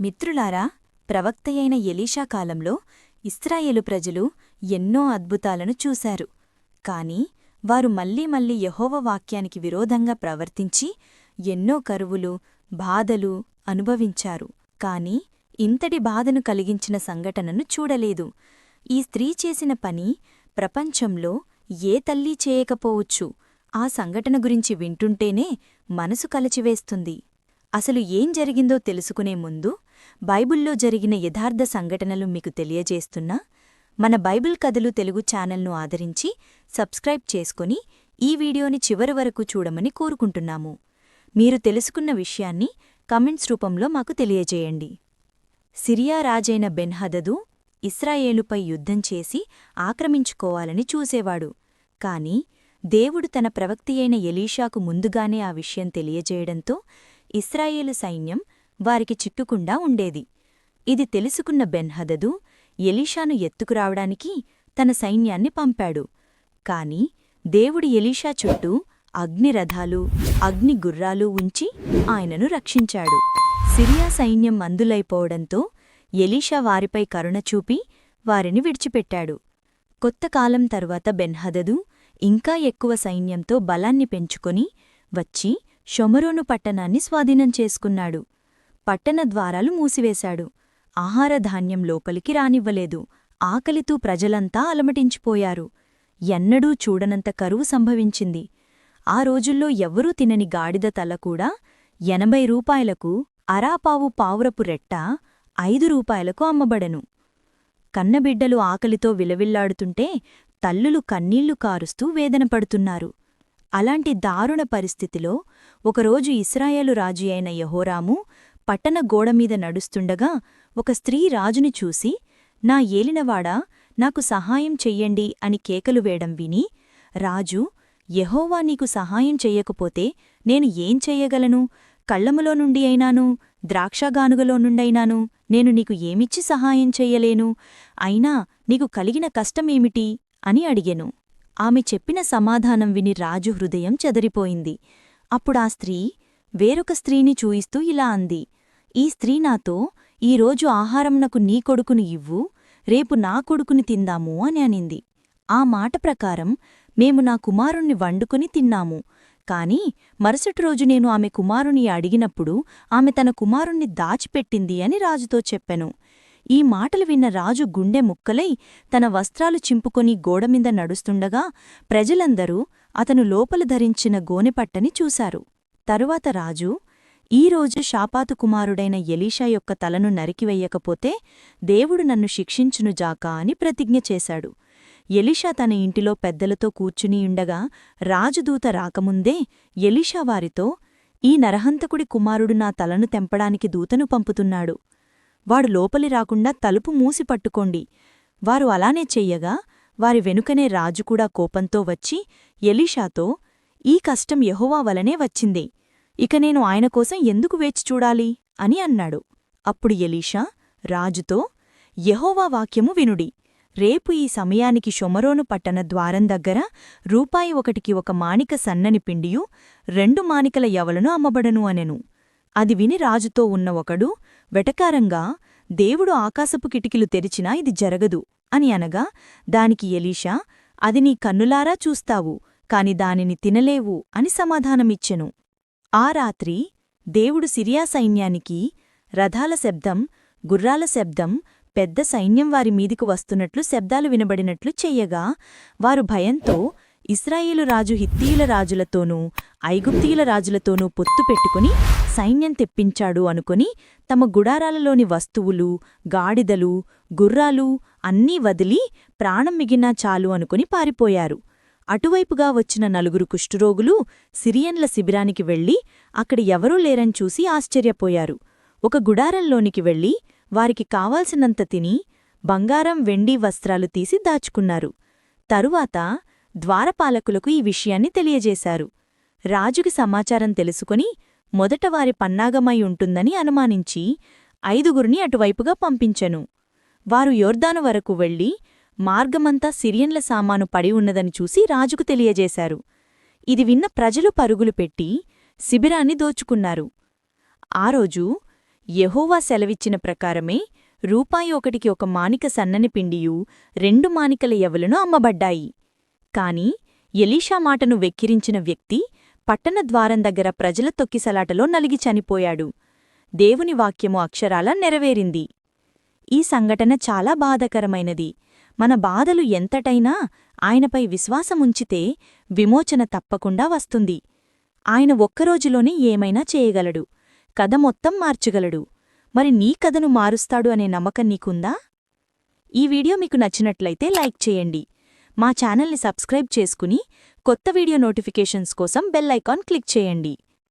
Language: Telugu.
మిత్రులారా, ప్రవక్తయైన ఎలీషా కాలంలో ఇశ్రాయేలు ప్రజలు ఎన్నో అద్భుతాలను చూశారు. కాని వారు మళ్లీ మళ్లీ యెహోవా వాక్యానికి విరోధంగా ప్రవర్తించి ఎన్నో కరువులు, బాధలు అనుభవించారు. కాని ఇంతటి బాధను కలిగించిన సంఘటనను చూడలేదు. ఈ స్త్రీ చేసిన పని ప్రపంచంలో ఏ తల్లీ చేయకపోవచ్చు. ఆ సంఘటన గురించి వింటుంటేనే మనసు కలచివేస్తుంది. అసలు ఏం జరిగిందో తెలుసుకునే ముందు బైబిల్లో జరిగిన యథార్థ సంఘటనలు మీకు తెలియజేస్తున్నా. మన బైబిల్ కథలు తెలుగు ఛానల్ను ఆదరించి సబ్స్క్రైబ్ చేసుకుని ఈ వీడియోని చివరి వరకు చూడమని కోరుకుంటున్నాము. మీరు తెలుసుకున్న విషయాన్ని కమెంట్స్ రూపంలో మాకు తెలియజేయండి. సిరియా రాజైన బెన్హదదు ఇశ్రాయేలుపై యుద్ధం చేసి ఆక్రమించుకోవాలని చూసేవాడు. కాని దేవుడు తన ప్రవక్తియైన ఎలీషాకు ముందుగానే ఆ విషయం తెలియజేయడంతో ఇశ్రాయేలు సైన్యం వారికి చిక్కకుండా ఉండేది. ఇది తెలుసుకున్న బెన్హదదు ఎలీషాను ఎత్తుకురావడానికి తన సైన్యాన్ని పంపాడు. కాని దేవుడు ఎలీషా చుట్టూ అగ్నిరథాలు, అగ్నిగుర్రాలు ఉంచి ఆయనను రక్షించాడు. సిరియా సైన్యం మందులైపోవడంతో ఎలీషా వారిపై కరుణ చూపి వారిని విడిచిపెట్టాడు. కొత్తకాలం తరువాత బెన్హదదు ఇంకా ఎక్కువ సైన్యంతో బలాన్ని పెంచుకొని వచ్చి షొమరోను పట్టణాన్ని స్వాధీనం చేసుకున్నాడు. పట్టణ ద్వారాలు మూసివేశాడు. ఆహారధాన్యం లోపలికి రానివ్వలేదు. ఆకలితో ప్రజలంతా అలమటించిపోయారు. ఎన్నడూ చూడనంత కరువు సంభవించింది. ఆ రోజుల్లో ఎవ్వరూ తినని గాడిద తల కూడా 80 రూపాయలకు, అరాపావు పావురపు రెట్ట 5 రూపాయలకు అమ్మబడెను. కన్నబిడ్డలు ఆకలితో విలవిల్లాడుతుంటే తల్లులు కన్నీళ్లు కారుస్తూ వేదనపడుతున్నారు. అలాంటి దారుణ పరిస్థితిలో ఒకరోజు ఇశ్రాయేలు రాజు అయిన యెహోరాము పట్టణ గోడమీద నడుస్తుండగా ఒక స్త్రీ రాజుని చూసి, నా ఏలినవాడా, నాకు సహాయం చెయ్యండి అని కేకలు వేయడం విని, రాజు, యెహోవా నీకు సహాయం చెయ్యకపోతే నేను ఏం చెయ్యగలను? కళ్ళములో నుండి అయినాను, ద్రాక్షగానుగలో నుండైనాను నేను నీకు ఏమిచ్చి సహాయం చెయ్యలేను? అయినా నీకు కలిగిన కష్టమేమిటి అని అడిగెను. ఆమె చెప్పిన సమాధానం విని రాజు హృదయం చెదరిపోయింది. అప్పుడా స్త్రీ వేరొక స్త్రీని చూయిస్తూ ఇలా అంది, ఈ స్త్రీ నాతో, ఈరోజు ఆహారంనకు నీ కొడుకుని ఇవ్వు, రేపు నా కొడుకుని తిందాము అని అనింది. ఆ మాట ప్రకారం మేము నా కుమారుణ్ణి వండుకుని తిన్నాము. కాని మరుసటి రోజు నేను ఆమె కుమారుని అడిగినప్పుడు ఆమె తన కుమారుణ్ణి దాచిపెట్టింది అని రాజుతో చెప్పెను. ఈ మాటలు విన్న రాజు గుండె ముక్కలై తన వస్త్రాలు చింపుకొని గోడమీద నడుస్తుండగా ప్రజలందరూ అతను లోపల ధరించిన గోనెపట్టని చూశారు. తరువాత రాజు, ఈరోజు షాపాతు కుమారుడైన ఎలీషా యొక్క తలను నరికివెయ్యకపోతే దేవుడు నన్ను శిక్షించునుజాకా అని ప్రతిజ్ఞ చేశాడు. ఎలీషా తన ఇంటిలో పెద్దలతో కూర్చునియుండగా రాజుదూత రాకముందే ఎలీషా వారితో, ఈ నరహంతకుడి కుమారుడు నా తలను తెంపడానికి దూతను పంపుతున్నాడు. వాడు లోపలి రాకుండా తలుపు మూసి పట్టుకోండి. వారు అలానే చెయ్యగా వారి వెనుకనే రాజు కూడా కోపంతో వచ్చి ఎలీషాతో, ఈ కష్టం యెహోవా వలనే వచ్చింది. ఇక నేను ఆయన కోసం ఎందుకు వేచి చూడాలి అని అన్నాడు. అప్పుడు ఎలీషా రాజుతో, యెహోవా వాక్యము వినుడి. రేపు ఈ సమయానికి షొమరోను పట్టణ ద్వారం దగ్గర రూపాయి 1కి 1 మాణిక సన్నని పిండియు 2 మాణికల యవలను అమ్మబడను అనెను. అది విని రాజుతో ఉన్న ఒకడు వెటకారంగా, దేవుడు ఆకాశపు కిటికీలు తెరిచినా ఇది జరగదు అని అనగా, దానికి ఎలీషా, అది నీ కన్నులారా చూస్తావు, కాని దానిని తినలేవు అని సమాధానమిచ్చెను. ఆ రాత్రి దేవుడు సిరియా సైన్యానికి రథాల శబ్దం, గుర్రాల శబ్దం, పెద్ద సైన్యం వారి మీదికి వస్తున్నట్లు శబ్దాలు వినబడినట్లు చెయ్యగా వారు భయంతో ఇశ్రాయేలు రాజు హిత్తీయుల రాజులతోనూ ఐగుప్తీయుల రాజులతోనూ పొత్తు పెట్టుకుని సైన్యం తెప్పించాడు అనుకుని తమ గుడారాలలోని వస్తువులు, గాడిదలు, గుర్రాలు అన్నీ వదిలి ప్రాణం మిగినా చాలు అనుకుని పారిపోయారు. అటువైపుగా వచ్చిన 4 కుష్ఠరోగులు సిరియన్ల శిబిరానికి వెళ్లి అక్కడ ఎవరూ లేరని చూసి ఆశ్చర్యపోయారు. ఒక గుడారంలోనికి వెళ్లి వారికి కావాల్సినంత తిని బంగారం, వెండి వస్త్రాలు తీసి దాచుకున్నారు. తరువాత ద్వారపాలకులకు ఈ విషయాన్ని తెలియజేశారు. రాజుకి సమాచారం తెలుసుకుని మొదట వారి పన్నాగమై ఉంటుందని అనుమానించి 5గురిని అటువైపుగా పంపించెను. వారు యొర్దాను వరకు వెళ్లి మార్గమంతా సిరియన్ల సామాను పడి ఉన్నదని చూసి రాజుకు తెలియజేశారు. ఇది విన్న ప్రజలు పరుగులు పెట్టి శిబిరాన్ని దోచుకున్నారు. ఆ రోజు యెహోవా సెలవిచ్చిన ప్రకారమే రూపాయి ఒకటికి ఒక మానిక సన్నని పిండియు 2 మానికల యవలును అమ్మబడ్డాయి. కాని ఎలీషా మాటను వెక్కిరించిన వ్యక్తి పట్టణ ద్వారం దగ్గర ప్రజల తొక్కిసలాటలో నలిగి చనిపోయాడు. దేవుని వాక్యము అక్షరాల నెరవేరింది. ఈ సంఘటన చాలా బాధాకరమైనది. మన బాధలు ఎంతటైనా ఆయనపై విశ్వాసముంచితే విమోచన తప్పకుండా వస్తుంది. ఆయన ఒక్కరోజులోనే ఏమైనా చేయగలడు. కథ మొత్తం మార్చగలడు. మరి నీ కథను మారుస్తాడు అనే నమ్మకం నీకుందా? ఈ వీడియో మీకు నచ్చినట్లయితే లైక్ చేయండి. మా ఛానల్ని సబ్స్క్రైబ్ చేసుకుని కొత్త వీడియో నోటిఫికేషన్స్ కోసం బెల్ ఐకాన్ క్లిక్ చేయండి.